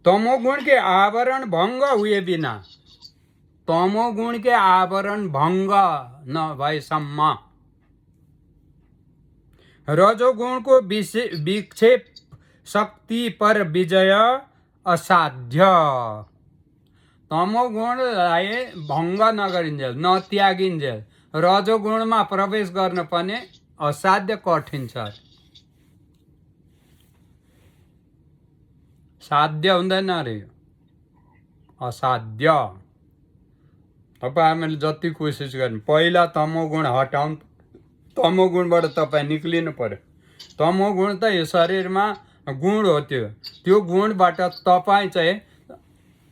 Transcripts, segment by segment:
तमोगुण के आवरण भंग हुए बिना, तमोगुण के आवरण भंग न भएसम्म रजोगुण को विक्षेप शक्ति पर विजय असाध्य। तमोगुणलाई भङ्ग नगरिन्जेल, नत्यागिन्जेल रजोगुणमा प्रवेश गर्न पनि असाध्य, कठिन छ। साध्य हुँदैन अरे, असाध्य। तपाईँ हामीले जति कोसिस गर्नु, पहिला तमोगुण हटाउनु, तमोगुणबाट तपाईँ निक्लिनु पर्यो। तमोगुण त यो शरीरमा गुण हो, त्यो गुणबाट तपाईँ चाहिँ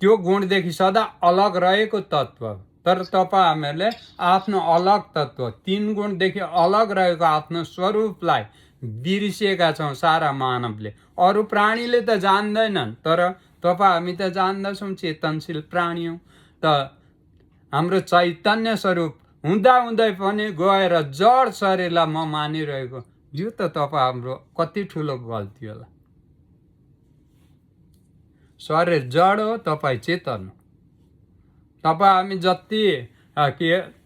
त्यो गुणदेखि सदा अलग रहेको तत्त्व। तर तपाईँ हामीहरूले आफ्नो अलग तत्त्व, 3 गुणदेखि अलग रहेको आफ्नो स्वरूपलाई बिर्सिएका छौँ सारा मानवले। अरू प्राणीले त जान्दैनन्, तर तपाईँ हामी त जान्दछौँ, चेतनशील प्राणी हौँ। त हाम्रो चैतन्य स्वरूप हुँदाहुँदै पनि गएर जड शरीरलाई म मानिरहेको, यो त तपाईँ हाम्रो कति ठुलो गल्ती होला। शरीर जड हो, तपाईँ चेतन हो। तपाईँ हामी जति के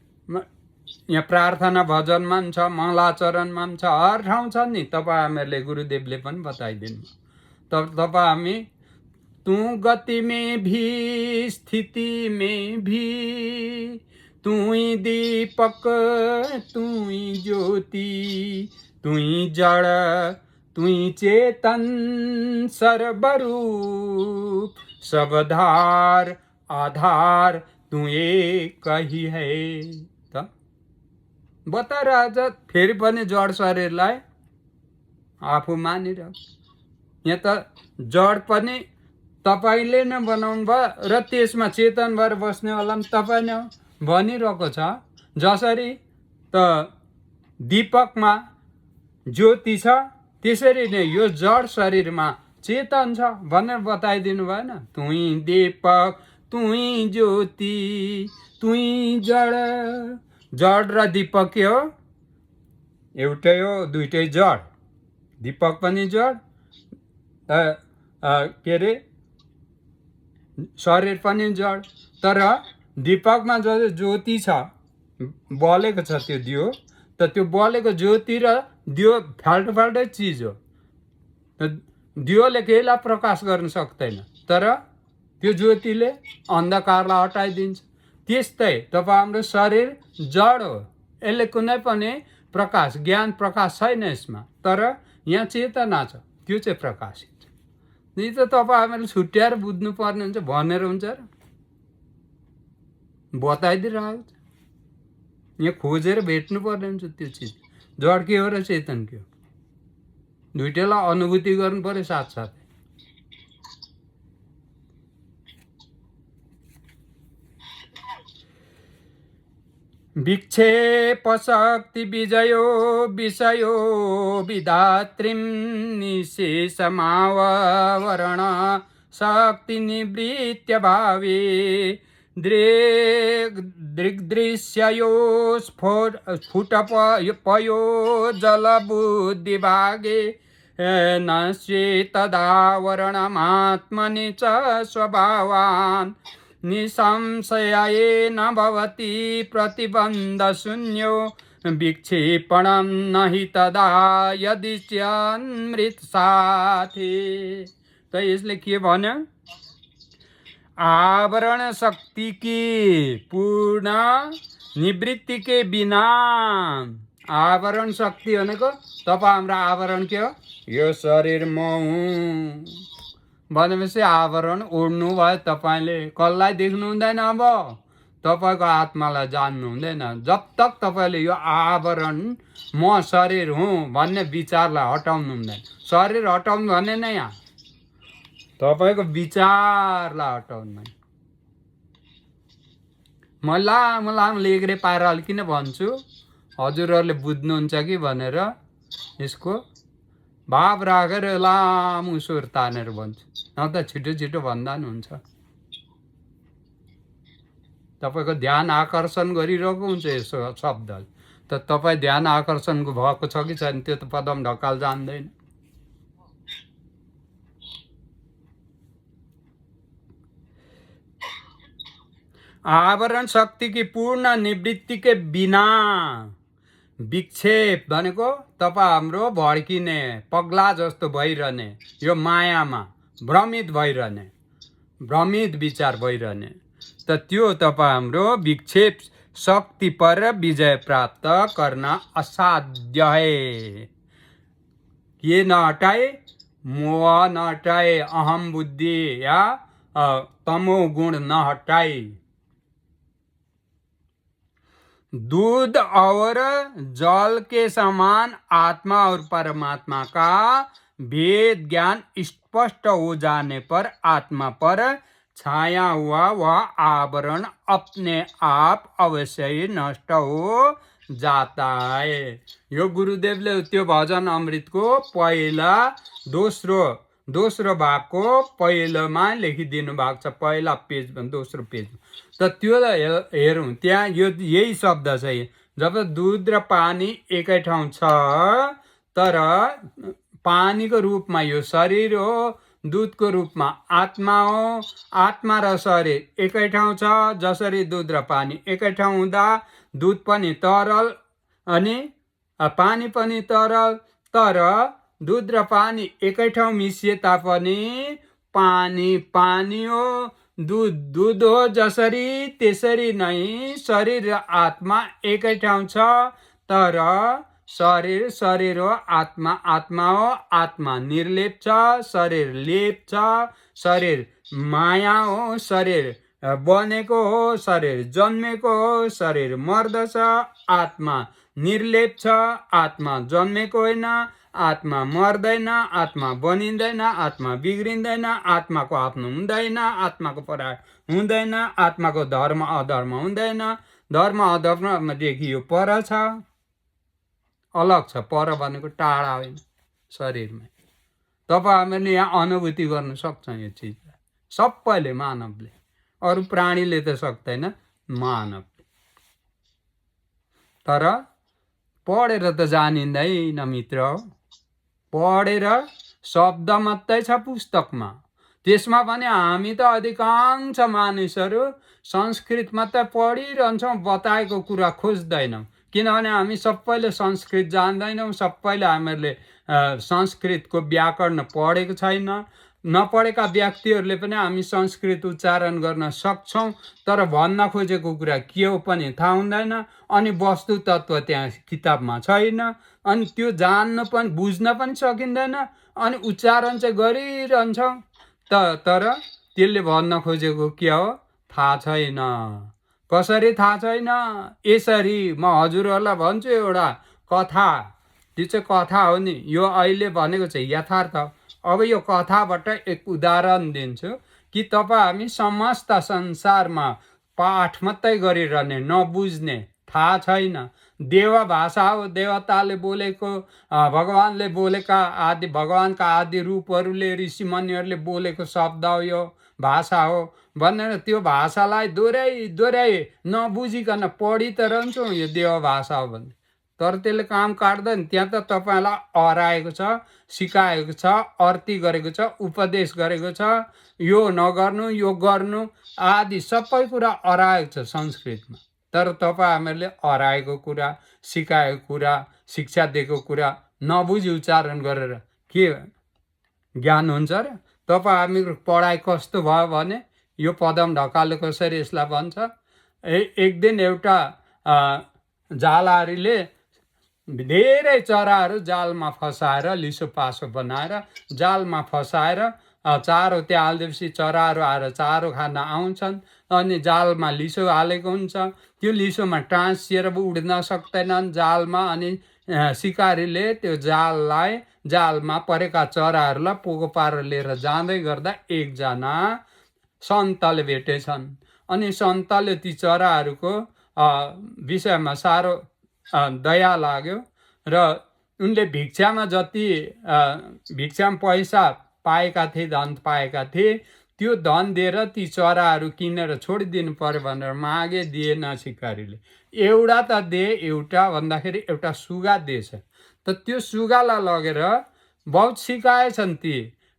यहाँ प्रार्थना भजनमा पनि छ, मङ्गलाचरणमा पनि छ, हर ठाउँ छ नि। तपाईँ हामीहरूले गुरुदेवले पनि बताइदिनु। तपाईँ हामी तू गति में भी स्थिति में भी, तू ही दीपक तू ही ज्योति, तू ही जड़ तू ही चेतन, सर्वरूप सबधार आधार तू एक ही है। त बताइरहेछ फेरि पनि जड शरीरलाई आफू मानिरह। यहाँ त जड पनि तपाईँले नै बनाउनु भयो र त्यसमा चेतन भएर बस्नेवाला पनि तपाईँ नै हो भनिरहेको छ। जसरी त दीपकमा ज्योति छ, त्यसरी नै यो जड शरीरमा चेतन छ भनेर बताइदिनु भएन। तुई दीपक तुई ज्योति तुई जड। जड र दीपक के हो? एउटै हो, दुइटै जड। दीपक पनि जड, के अरे शरीर पनि जड। तर दीपकमा जो ज्योति छ, बलेको छ त्यो दियो, त त्यो बलेको ज्योति र दियो फाल्टो चिज हो। दियोले केहीलाई प्रकाश गर्न सक्दैन, तर त्यो ज्योतिले अन्धकारलाई हटाइदिन्छ। त्यस्तै तपाईँ हाम्रो शरीर जड हो, यसले कुनै पनि प्रकाश ज्ञान प्रकाश छैन यसमा, तर यहाँ चेतना छ, त्यो चाहिँ प्रकाशित छ। यी त तपाईँ हामीले छुट्याएर बुझ्नु पर्ने हुन्छ भनेर हुन्छ र बताइदिइरहेको छ। यहाँ खोजेर भेट्नु पर्ने हुन्छ त्यो चिज, जड के हो र चेतन के हो, दुइटैलाई अनुभूति गर्नु पर्यो साथसाथै। विक्षेप शक्ति विजयो विषयो विधात्रीं निशेषमावरण शक्ति निवृत्य भावे दृग्दृश्ययो स्फुटपयो जलबुद्धिभागे नश्येतदावरणमात्मनि च स्वभावान् निसंशयेन भवति प्रतिबन्धशून्यो विक्षेपणं नहि तदा यदि च्यन्मृत साथे। त यसले के भन्यो? आवरण शक्ति की पूर्ण निवृत्ति के बिना, आवरण शक्ति भनेको तपाईँ हाम्रो आवरण के हो? यो शरीर म हुँ भनेपछि आवरण उड्नु भयो। तपाईँले कसलाई देख्नु हुँदैन, अब तपाईँको आत्मालाई जान्नु हुँदैन जब तक तपाईँले यो आवरण म शरीर हुँ भन्ने विचारलाई हटाउनु हुँदैन। शरीर हटाउनु भने नै यहाँ तपाईँको विचारलाई हटाउनु। म लामो लेख्रे पाराले किन भन्छु, हजुरहरूले बुझ्नुहुन्छ कि भनेर यसको भाव राखेर लामो स्वर तानेर भन्छु, न त छिटो भन्दा नि हुन्छ। तपाईँको ध्यान आकर्षण गरिरहेको हुन्छ यसो शब्दले, त तपाईँ ध्यान आकर्षण भएको छ कि छैन त्यो त पदम ढकाल जान्दैन। आवरण शक्ति की पूर्ण निवृत्ति के बिना विक्षेप भनेको तपाईँ हाम्रो भड्किने पगला जस्तो भइरहने यो मायामा भ्रमित भइरहने भ्रमित विचार भइरहने त त्यो तपाईँ हाम्रो विक्षेप शक्ति पर विजय प्राप्त करना असाध्य है। ये न हटाए, मोह न हटाए, अहम बुद्धि या तमो गुण न हटाए, दूध और जल के समान आत्मा और परमात्मा का भेद ज्ञान स्पष्ट हो जाने पर आत्मा पर छाया हुआ वह आवरण अपने आप अवश्य ही नष्ट हो जाता है। यो गुरुदेवले त्यो भजन अमृतको पहिला दोस्रो भागको पहिलोमा लेखिदिनु भएको छ, पहिला पेजमा दोस्रो पेजमा। त त्यो हेरौँ, त्यहाँ यो यही शब्द छ। जब दुध र पानी एकै ठाउँ छ तर पानीको रूपमा यो शरीर हो, दुधको रूपमा आत्मा हो, आत्मा र शरीर एकै ठाउँ छ। जसरी दुध र पानी एकै ठाउँ हुँदा दुध पनि तरल अनि पानी पनि तरल, तर दुध र पानी एकै ठाउँ मिसिए तापनि पानी पानी हो, दूध दूध हो। जसरी त्यसरी नै शरीर र आत्मा एकै ठाउँ छ तर शरीर शरीर हो, आत्मा आत्मा हो। आत्मा निर्लेप छ, शरीर लेप छ। शरीर माया हो, शरीर बनेको हो, शरीर जन्मेको हो, शरीर मर्दछ। आत्मा निर्लेप छ, आत्मा जन्मेको होइन, आत्मा मर्दैन, आत्मा बनिँदैन, आत्मा बिग्रिँदैन, आत्माको आफ्नो हुँदैन, आत्माको पराय हुँदैन, आत्माको धर्म अधर्म हुँदैन। धर्म अधर्मदेखि यो पर छ, अलग छ। पर भनेको टाढा होइन, शरीरमै। तपाईँहरूले यहाँ अनुभूति गर्न सक्छ यो चिजलाई, सबैले, मानवले। अरू प्राणीले त सक्दैन, मानवले। तर पढेर त जानिँदैन मित्र हो। पढेर शब्द मात्रै छ पुस्तकमा, त्यसमा पनि हामी त अधिकांश मानिसहरू संस्कृत मात्रै पढिरहन्छौँ, बताएको कुरा खोज्दैनौँ। किनभने हामी सबैले संस्कृत जान्दैनौँ, सबैले हामीहरूले संस्कृतको व्याकरण पढेको छैन। नपढेका व्यक्तिहरूले पनि हामी संस्कृत उच्चारण गर्न सक्छौँ, तर भन्न खोजेको कुरा के हो पनि थाहा हुँदैन। अनि वस्तु तत्त्व त्यहाँ किताबमा छैन, अनि त्यो जान्न पनि बुझ्न पनि सकिँदैन, अनि उच्चारण चाहिँ गरिरहन्छौँ। तर त्यसले भन्न खोजेको के हो थाहा छैन। कसरी थाहा छैन? यसरी म हजुरहरूलाई भन्छु एउटा कथा, त्यो चाहिँ कथा हो नि, यो अहिले भनेको चाहिँ यथार्थ। अब यो कथाबाट एक उदाहरण दिन्छु कि तपाईँ हामी समस्त संसारमा पाठ मात्रै गरिरहने, नबुझ्ने, थाहा छैन। देव भाषा हो, देवताले बोलेको, भगवानले बोलेका आदि, भगवानका आदि रूपहरूले, ऋषिमुनिहरूले बोलेको शब्द हो, यो भाषा हो भनेर त्यो भाषालाई दोहोऱ्याइ नबुझिकन पढि त रहन्छौँ यो देव भाषा हो भने, तर त्यसले काम काट्दैन। त्यहाँ त तपाईँलाई हराएको छ, सिकाएको छ, अर्ती गरेको छ, उपदेश गरेको छ, यो नगर्नु यो गर्नु आदि सबै कुरा हराएको छ संस्कृतमा। तर तपाईँ हामीहरूले हराएको कुरा, सिकाएको कुरा, शिक्षा दिएको कुरा नबुझी उच्चारण गरेर के ज्ञान हुन्छ र? तपाईँ हामीको पढाइ कस्तो भयो भने यो पदम ढकालले कसरी यसलाई भन्छ, एक दिन एउटा जालहारीले धेरै चराहरू जालमा फसाएर, लिसो पासो बनाएर जालमा फसाएर चारो त्यहाँ हालिदिएपछि चराहरू आएर चारो खान आउँछन्। अनि जालमा लिसो हालेको हुन्छ, त्यो लिसोमा टाँसिएर उड्न सक्दैनन् जालमा। अनि सिकारीले त्यो जालमा परेका चराहरूलाई पोको पारेर लिएर जाँदै गर्दा एकजना सन्तले भेटेछन्। अनि सन्तले ती चराहरूको विषयमा साह्रो दया लाग्यो र उनले भिक्षामा पैसा पाएका थिए, धन पाएका थिए, त्यो धन दिएर ती चराहरू किनेर छोडिदिनु पर्यो भनेर मागे, दिएन सिकारीले। एउटा त दे, एउटा भन्दाखेरि एउटा सुगा दिएछ। त त्यो सुगालाई लगेर बहुत सिकाएछन् ती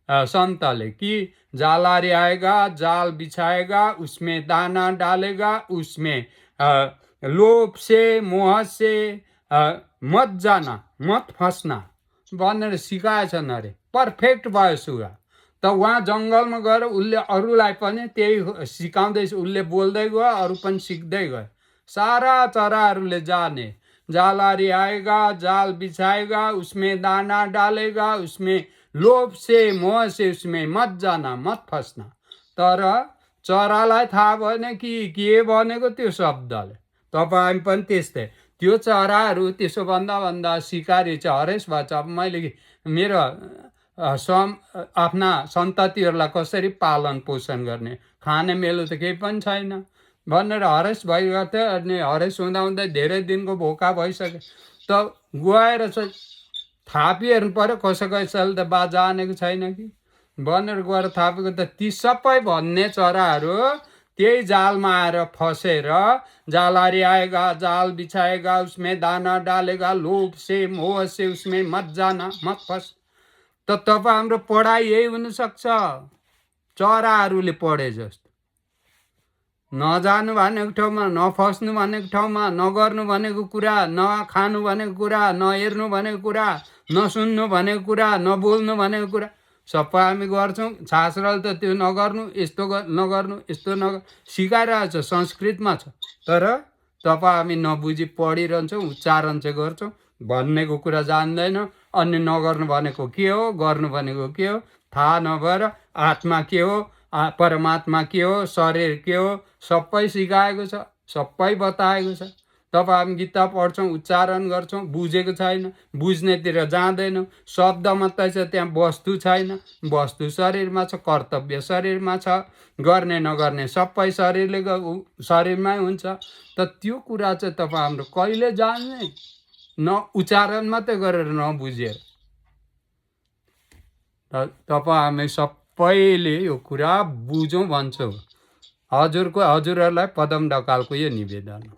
संतले कि जालारी आएगा, जाल बिछाएगा, उसमें दाना डालेगा, उसमें लोभ से मोह से मत जाना, मत फस्ना भनेर सिकाएछन् अरे। पर्फेक्ट भयो सुगा। त उहाँ जङ्गलमा गएर उसले अरूलाई पनि त्यही सिकाउँदैछ, उसले बोल्दै गयो, अरू पनि सिक्दै गयो। सारा चराहरूले जाने, जालारी आएगा, जाल बिछाएगा, उसमें दाना डालेगा, उसमें लोभ से मोह से उसमें मत जाना, मत फस्ना। तर चरालाई थाहा भएन कि के भनेको त्यो शब्दले। तपाईँ पनि त्यस्तै। त्यो चराहरू त्यसो भन्दा सिकारी चाहिँ हरेस भएछ। अब मैले मेरो आफ्ना सन्ततिहरूलाई कसरी पालन पोषण गर्ने, खाने मेलो त केही पनि छैन भनेर हरेस भइगएको थियो। अनि हरेस हुँदा धेरै दिनको भोका भइसक्यो। त गएर चाहिँ थापी हेर्नु पऱ्यो कसै कसैले त बा जानेको छैन कि भनेर गएर थापेको त ती सबै भन्ने चराहरू त्यही जालमा आएर फसेर, जालारी आएगा, जाल बिछाएगा, उसमें दाना डालेगा, लोभ से मोह से उसमें मत जाना, मत फस। त तपाईँ हाम्रो पढाइ यही हुनसक्छ, चराहरूले पढे जस्तो। नजानु भनेको ठाउँमा, नफस्नु भनेको ठाउँमा, नगर्नु भनेको कुरा, नखानु भनेको कुरा, नहेर्नु भनेको कुरा, नसुन्नु भनेको कुरा, नबोल्नु भनेको कुरा सबै हामी गर्छौँ। शास्त्रले त त्यो नगर्नु, यस्तो नगर्नु, यस्तो सिकाइरहेछ, संस्कृतमा छ। तर तपाईँ हामी नबुझी पढिरहन्छौँ, उच्चारण चाहिँ गर्छौँ, भन्नेको कुरा जान्दैनौँ। अनि नगर्नु भनेको के हो, गर्नु भनेको के हो थाहा नभएर आत्मा के हो, परमात्मा के हो, शरीर के हो सबै सिकाएको छ, सबै बताएको छ। तपाईँ हामी गीता पढ्छौँ, उच्चारण गर्छौँ, बुझेको छैन, बुझ्नेतिर जाँदैनौँ। शब्द मात्रै छ, त्यहाँ वस्तु छैन। वस्तु शरीरमा छ, कर्तव्य शरीरमा छ, गर्ने नगर्ने सबै शरीरमै हुन्छ। त त्यो कुरा चाहिँ तपाईँ हाम्रो कहिले जान्ने, न उच्चारण मात्रै गरेर नबुझेर। तपाईँ हामी सबैले यो कुरा बुझौँ भन्छौँ। हजुरहरूलाई पदम ढकालको यो निवेदन।